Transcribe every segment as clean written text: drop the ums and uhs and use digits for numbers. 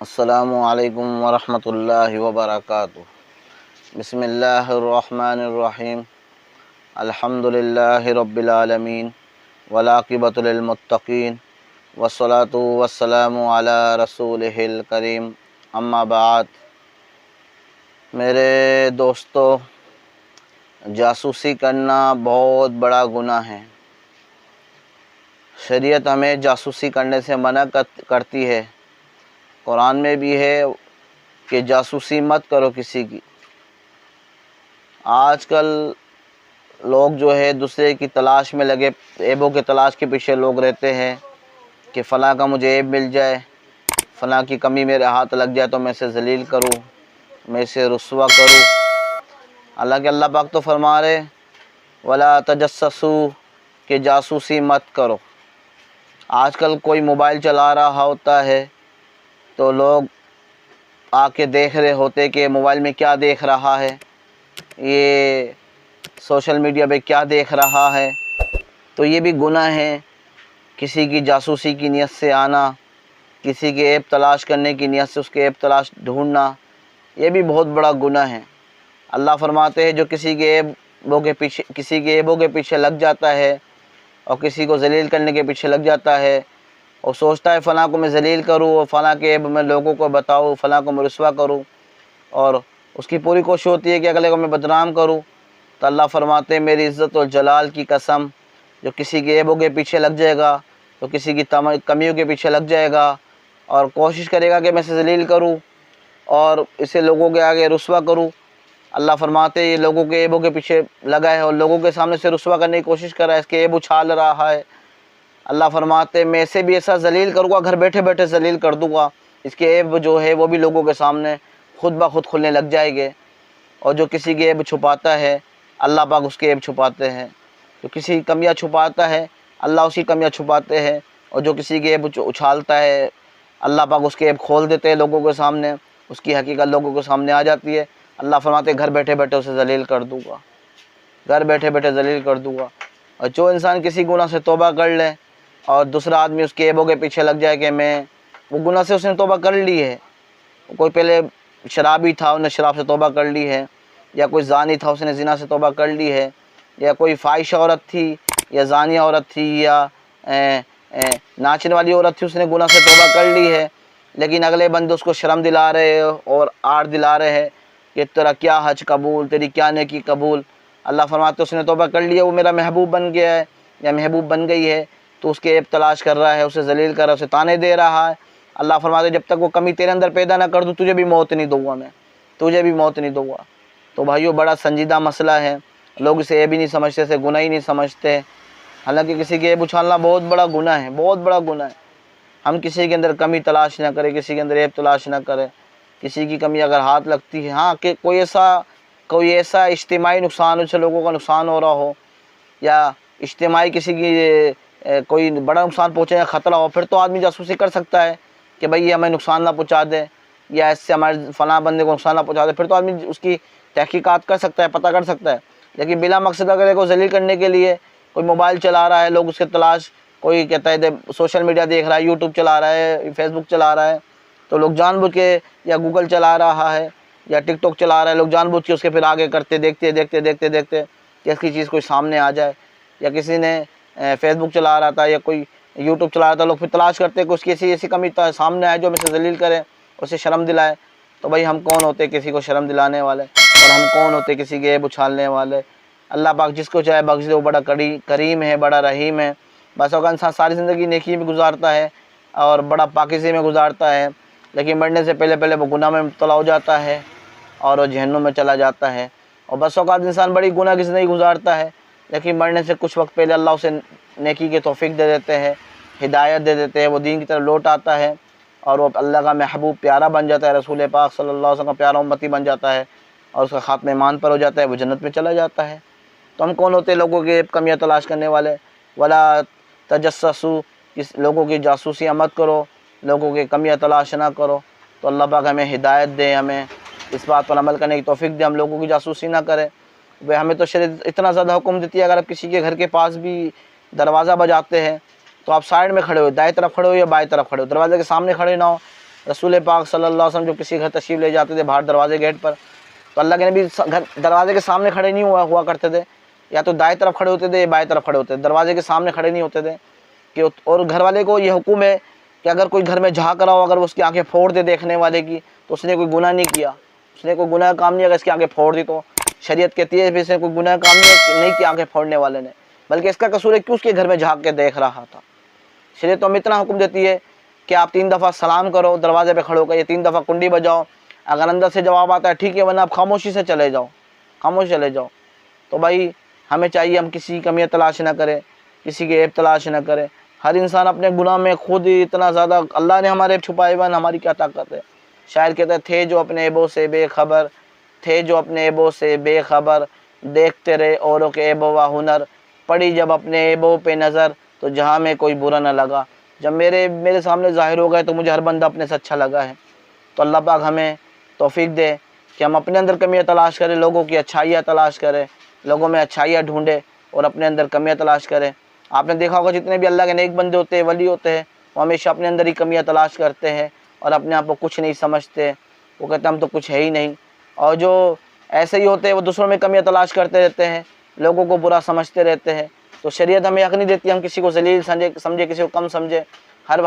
السلام علیکم ورحمۃ اللہ وبرکاتہ۔ بسم اللہ الرحمن الرحیم۔ الحمد للہ رب العالمین والعاقبۃ للمتقین والصلاۃ والسلام علی رسولہ الکریم، اما بعد۔ میرے دوستو، جاسوسی کرنا بہت بڑا گناہ ہے۔ شریعت ہمیں جاسوسی کرنے سے منع کرتی ہے۔ قرآن میں بھی ہے کہ جاسوسی مت کرو کسی کی۔ آج کل لوگ جو ہے دوسرے کی تلاش میں لگے، عیبوں کے تلاش کے پیچھے لوگ رہتے ہیں کہ فلاں کا مجھے عیب مل جائے، فلاں کی کمی میرے ہاتھ لگ جائے تو میں اسے ذلیل کروں، میں اسے رسوا کروں۔ حالانکہ اللہ پاک تو فرما رہے ولا تجسسوا کہ جاسوسی مت کرو۔ آج کل کوئی موبائل چلا رہا ہوتا ہے تو لوگ آ کے دیکھ رہے ہوتے کہ موبائل میں کیا دیکھ رہا ہے، یہ سوشل میڈیا پہ کیا دیکھ رہا ہے، تو یہ بھی گناہ ہے۔ کسی کی جاسوسی کی نیت سے آنا، کسی کے عیب تلاش کرنے کی نیت سے اس کے عیب تلاش ڈھونڈنا، یہ بھی بہت بڑا گناہ ہے۔ اللہ فرماتے ہیں جو کسی کے عیبوں کے پیچھے لگ جاتا ہے اور کسی کو ذلیل کرنے کے پیچھے لگ جاتا ہے اور سوچتا ہے فلاں کو میں ذلیل کروں اور فلاں کے عیب میں لوگوں کو بتاؤں، فلاں کو میں رسوا کروں، اور اس کی پوری کوشش ہوتی ہے کہ اگلے کو میں بدنام کروں، تو اللہ فرماتے ہیں میری عزت و جلال کی قسم، جو کسی کے عیبوں کے پیچھے لگ جائے گا، تو کسی کی کمیوں کے پیچھے لگ جائے گا اور کوشش کرے گا کہ میں اسے ذلیل کروں اور اسے لوگوں کے آگے رسوا کروں، اللہ فرماتے ہیں یہ لوگوں کے عیبوں کے پیچھے لگا ہے اور لوگوں کے سامنے سے رسوا کرنے کی کوشش کر رہا ہے، اس کے عیب اچھال رہا ہے۔ اللہ فرماتے میں اسے بھی ایسا ذلیل کروں گا، گھر بیٹھے بیٹھے ذلیل کر دوں گا، اس کے عیب جو ہے وہ بھی لوگوں کے سامنے خود بخود کھلنے لگ جائے گے۔ اور جو کسی کے عیب چھپاتا ہے اللہ پاک اس کے عیب چھپاتے ہیں، جو کسی کی کمیاں چھپاتا ہے اللہ اس کی کمیاں چھپاتے ہیں، اور جو کسی کے عیب اچھالتا ہے اللہ پاک اس کے عیب کھول دیتے ہیں لوگوں کے سامنے، اس کی حقیقت لوگوں کے سامنے آ جاتی ہے۔ اللہ فرماتے گھر بیٹھے بیٹھے اسے ذلیل کر دوں گا، گھر بیٹھے بیٹھے ذلیل کر دوں گا۔ اور جو انسان کسی گناہ سے توبہ کر لے اور دوسرا آدمی اس کے عیبوں کے پیچھے لگ جائے کہ وہ گناہ سے اس نے توبہ کر لی ہے، کوئی پہلے شرابی تھا اس نے شراب سے توبہ کر لی ہے، یا کوئی زانی تھا اس نے زنا سے توبہ کر لی ہے، یا کوئی فاحش عورت تھی یا زانیہ عورت تھی یا ناچنے والی عورت تھی، اس نے گناہ سے توبہ کر لی ہے، لیکن اگلے بندے اس کو شرم دلا رہے اور آڑ دلا رہے ہیں کہ تیرا کیا حج قبول، تیری کیا نیکی قبول۔ اللہ فرماتے اس نے توبہ کر لی ہے، وہ میرا محبوب بن گیا ہے یا محبوب بن گئی ہے، تو اس کے عیب تلاش کر رہا ہے، اسے ذلیل کر رہا ہے، اسے تانے دے رہا ہے۔ اللہ فرماتے جب تک وہ کمی تیرے اندر پیدا نہ کر دوں تجھے بھی موت نہیں دوں گا، میں تجھے بھی موت نہیں دوں گا۔ تو بھائیو بڑا سنجیدہ مسئلہ ہے، لوگ اسے عیب ہی نہیں سمجھتے، اسے گناہ ہی نہیں سمجھتے، حالانکہ کسی کے عیب اچھالنا بہت بڑا گناہ ہے، بہت بڑا گناہ ہے۔ ہم کسی کے اندر کمی تلاش نہ کریں، کسی کے اندر عیب تلاش نہ کریں، کسی کی کمی اگر ہاتھ لگتی ہے، ہاں کہ کوئی ایسا اجتماعی نقصان ہو جس سے لوگوں کا نقصان ہو رہا ہو، یا اجتماعی کسی کی کوئی بڑا نقصان پہنچے یا خطرہ ہو، پھر تو آدمی جاسوسی کر سکتا ہے کہ بھئی یہ ہمیں نقصان نہ پہنچا دے یا اس سے ہمارے فلاں بندے کو نقصان نہ پہنچا دے، پھر تو آدمی اس کی تحقیقات کر سکتا ہے، پتہ کر سکتا ہے۔ لیکن بلا مقصد اگر کو ذلیل کرنے کے لیے کوئی موبائل چلا رہا ہے، لوگ اس کے تلاش، کوئی کہتا ہے سوشل میڈیا دیکھ رہا ہے، یوٹیوب چلا رہا ہے، فیس بک چلا رہا ہے، تو لوگ جان بوجھ کے، یا گوگل چلا رہا ہے یا ٹک ٹاک چلا رہا ہے، لوگ جان بوجھ کے اس کے پھر آگے کرتے دیکھتے دیکھتے دیکھتے دیکھتے کہ اس کی چیز کوئی سامنے آ جائے، یا کسی نے فیس بک چلا رہا تھا یا کوئی یوٹیوب چلا رہا تھا، لوگ پھر تلاش کرتے کہ اس کی ایسی کمی سامنے آئے جو ہمیں سے ذلیل کرے، اسے شرم دلائے۔ تو بھائی ہم کون ہوتے کسی کو شرم دلانے والے، اور ہم کون ہوتے کسی کے عیب اچھالنے والے؟ اللہ پاک جس کو چاہے بخش دے، وہ بڑا کریم ہے، بڑا رحیم ہے۔ بس اوقات انسان ساری زندگی نیکی میں گزارتا ہے اور بڑا پاکیزی میں گزارتا ہے، لیکن مرنے سے پہلے وہ گناہ میں مبتلا ہو جاتا ہے اور وہ جہنم میں چلا جاتا ہے۔ اور بس اوقات انسان بڑی گناہ کی زندگی گزارتا ہے، لیکن مرنے سے کچھ وقت پہلے اللہ اسے نیکی کی توفیق دے دیتے ہیں، ہدایت دے دیتے ہیں، وہ دین کی طرف لوٹ آتا ہے اور وہ اللہ کا محبوب پیارا بن جاتا ہے، رسول پاک صلی اللہ علیہ وسلم کا پیارا امتی بن جاتا ہے، اور اس کا خاتمہ ایمان پر ہو جاتا ہے، وہ جنت میں چلا جاتا ہے۔ تو ہم کون ہوتے لوگوں کے کمیاں تلاش کرنے والے؟ ولا تجسسوا، لوگوں کی جاسوسیاں مت کرو، لوگوں کی کمیاں تلاش نہ کرو۔ تو اللہ پاک ہمیں ہدایت دے، ہمیں اس بات پر عمل کرنے کی توفیق دے، ہم لوگوں کی جاسوسی نہ کریں۔ ہمیں تو شریعت اتنا زیادہ حکم دیتی ہے، اگر آپ کسی کے گھر کے پاس بھی دروازہ بجاتے ہیں تو آپ سائڈ میں کھڑے ہو، دائیں طرف کھڑے ہو یا بائیں طرف کھڑے ہو، دروازے کے سامنے کھڑے نہ ہو، رسول پاک صلی اللہ علیہ وسلم جو کسی گھر تشریف لے جاتے تھے باہر دروازے گیٹ پر، تو اللہ کے نبی گھر دروازے کے سامنے کھڑے نہیں ہوا کرتے تھے، یا تو دائیں طرف کھڑے ہوتے تھے یا بائیں طرف کھڑے ہوتے تھے، دروازے کے سامنے کھڑے نہیں ہوتے تھے کہ اور گھر والے کو یہ حکم ہے کہ اگر کوئی گھر میں جھانک رہا ہو، اگر اس کی آنکھیں پھوڑ دے دیکھنے والے کی، تو اس نے کوئی گناہ نہیں کیا، اس نے کوئی گناہ کام نہیں، اگر اس کی آنکھیں پھوڑ دی تو شریعت کہتی ہے اس نے کوئی گناہ کام نہیں کیا آنکھیں پھوڑنے والے نے، بلکہ اس کا قصور ہے کہ اس کے گھر میں جھانک کے دیکھ رہا تھا۔ شریعت تو ہمیں اتنا حکم دیتی ہے کہ آپ 3 دفعہ سلام کرو دروازے پہ کھڑے ہو کر، یہ 3 دفعہ کنڈی بجاؤ، اگر اندر سے جواب آتا ہے ٹھیک ہے، ورنہ آپ خاموشی سے چلے جاؤ، خاموش چلے جاؤ۔ تو بھائی ہمیں چاہیے ہم کسی کی کمی تلاش نہ کریں، کسی کے عیب تلاش نہ کریں۔ ہر انسان اپنے گناہ میں خود ہی اتنا زیادہ، اللہ نے ہمارے عیب چھپائے ہوئے، ہماری کیا طاقت ہے۔ شاعر کہتے ہیں تھے جو اپنے عیبوں سے بے خبر، تھے جو اپنے عیبوں سے بے خبر، دیکھتے رہے اوروں کے عیب و ہنر، پڑی جب اپنے عیبوں پہ نظر تو جہاں میں کوئی برا نہ لگا۔ جب میرے سامنے ظاہر ہو گئے تو مجھے ہر بندہ اپنے سے اچھا لگا ہے۔ تو اللہ پاک ہمیں توفیق دے کہ ہم اپنے اندر کمیاں تلاش کریں، لوگوں کی اچھائیاں تلاش کریں، لوگوں میں اچھائیاں ڈھونڈیں اور اپنے اندر کمیاں تلاش کریں۔ آپ نے دیکھا ہوگا جتنے بھی اللہ کے نیک بندے ہوتے ہیں، ولی ہوتے ہیں، وہ ہمیشہ اپنے اندر ہی کمیاں تلاش کرتے ہیں اور اپنے آپ کو کچھ نہیں سمجھتے، وہ کہتے ہیں ہم تو کچھ ہے ہی نہیں۔ اور جو ایسے ہی ہوتے ہیں وہ دوسروں میں کمیاں تلاش کرتے رہتے ہیں، لوگوں کو برا سمجھتے رہتے ہیں۔ تو شریعت ہمیں حق نہیں دیتی ہم کسی کو ذلیل سمجھے، کسی کو کم سمجھے۔ ہر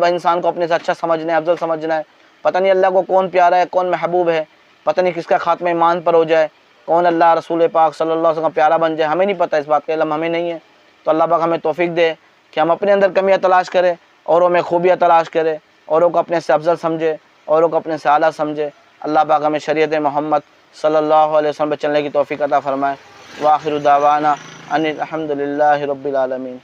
انسان کو اپنے سے اچھا سمجھنا ہے، افضل سمجھنا ہے۔ پتہ نہیں اللہ کو کون پیارا ہے، کون محبوب ہے، پتہ نہیں کس کا خاتمہ ایمان پر ہو جائے، کون اللہ رسول پاک صلی اللہ علیہ وسلم کا پیارا بن جائے، ہمیں نہیں پتہ، اس بات کا علم ہمیں نہیں ہے۔ تو اللہ پاک ہمیں توفیق دے کہ ہم اپنے اندر کمیاں تلاش کریں، اوروں میں خوبیاں تلاش کریں، اوروں کو اپنے سے افضل سمجھے، اوروں کو اپنے سے اعلیٰ سمجھے۔ اللہ پاک ہمیں شریعت محمد صلی اللہ علیہ وسلم پہ چلنے کی توفیق عطا فرمائے۔ وآخر دعوانا ان الحمد للہ رب العالمین۔